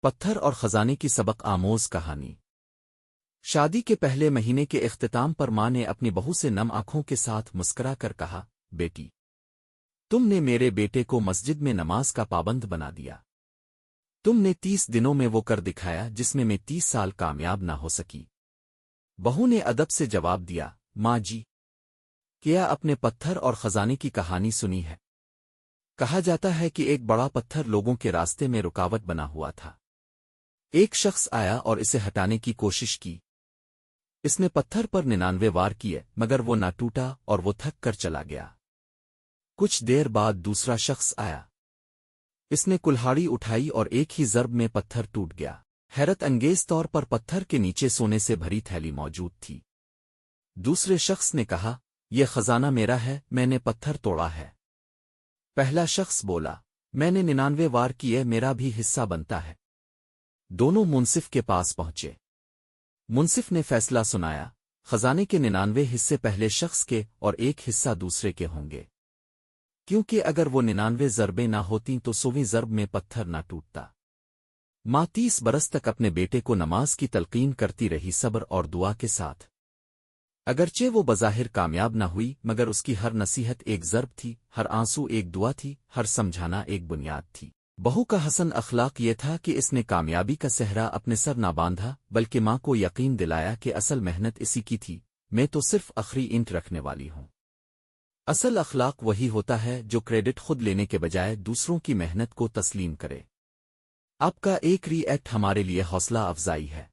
پتھر اور خزانے کی سبق آموز کہانی۔ شادی کے پہلے مہینے کے اختتام پر ماں نے اپنی بہو سے نم آنکھوں کے ساتھ مسکرا کر کہا، بیٹی، تم نے میرے بیٹے کو مسجد میں نماز کا پابند بنا دیا۔ تم نے 30 دنوں میں وہ کر دکھایا جس میں 30 سال کامیاب نہ ہو سکی۔ بہو نے ادب سے جواب دیا، ماں جی، کیا اپنے پتھر اور خزانے کی کہانی سنی ہے؟ کہا جاتا ہے کہ ایک بڑا پتھر لوگوں کے راستے میں رکاوٹ بنا ہوا تھا۔ ایک شخص آیا اور اسے ہٹانے کی کوشش کی۔ اس نے پتھر پر 99 وار کیے مگر وہ نہ ٹوٹا اور وہ تھک کر چلا گیا۔ کچھ دیر بعد دوسرا شخص آیا۔ اس نے کلہاڑی اٹھائی اور ایک ہی ضرب میں پتھر ٹوٹ گیا۔ حیرت انگیز طور پر پتھر کے نیچے سونے سے بھری تھیلی موجود تھی۔ دوسرے شخص نے کہا، یہ خزانہ میرا ہے، میں نے پتھر توڑا ہے۔ پہلا شخص بولا، میں نے 99 وار کیے، میرا بھی حصہ بنتا ہے۔ دونوں منصف کے پاس پہنچے۔ منصف نے فیصلہ سنایا، خزانے کے 99 حصے پہلے شخص کے اور ایک حصہ دوسرے کے ہوں گے، کیونکہ اگر وہ 99 ضربیں نہ ہوتیں تو 100ویں ضرب میں پتھر نہ ٹوٹتا۔ ماں 30 برس تک اپنے بیٹے کو نماز کی تلقین کرتی رہی، صبر اور دعا کے ساتھ۔ اگرچہ وہ بظاہر کامیاب نہ ہوئی مگر اس کی ہر نصیحت ایک ضرب تھی، ہر آنسو ایک دعا تھی، ہر سمجھانا ایک بنیاد تھی۔ بہو کا حسن اخلاق یہ تھا کہ اس نے کامیابی کا صحرا اپنے سر نہ باندھا بلکہ ماں کو یقین دلایا کہ اصل محنت اسی کی تھی، میں تو صرف آخری اینٹ رکھنے والی ہوں۔ اصل اخلاق وہی ہوتا ہے جو کریڈٹ خود لینے کے بجائے دوسروں کی محنت کو تسلیم کرے۔ آپ کا ایک ری ایکٹ ہمارے لیے حوصلہ افزائی ہے۔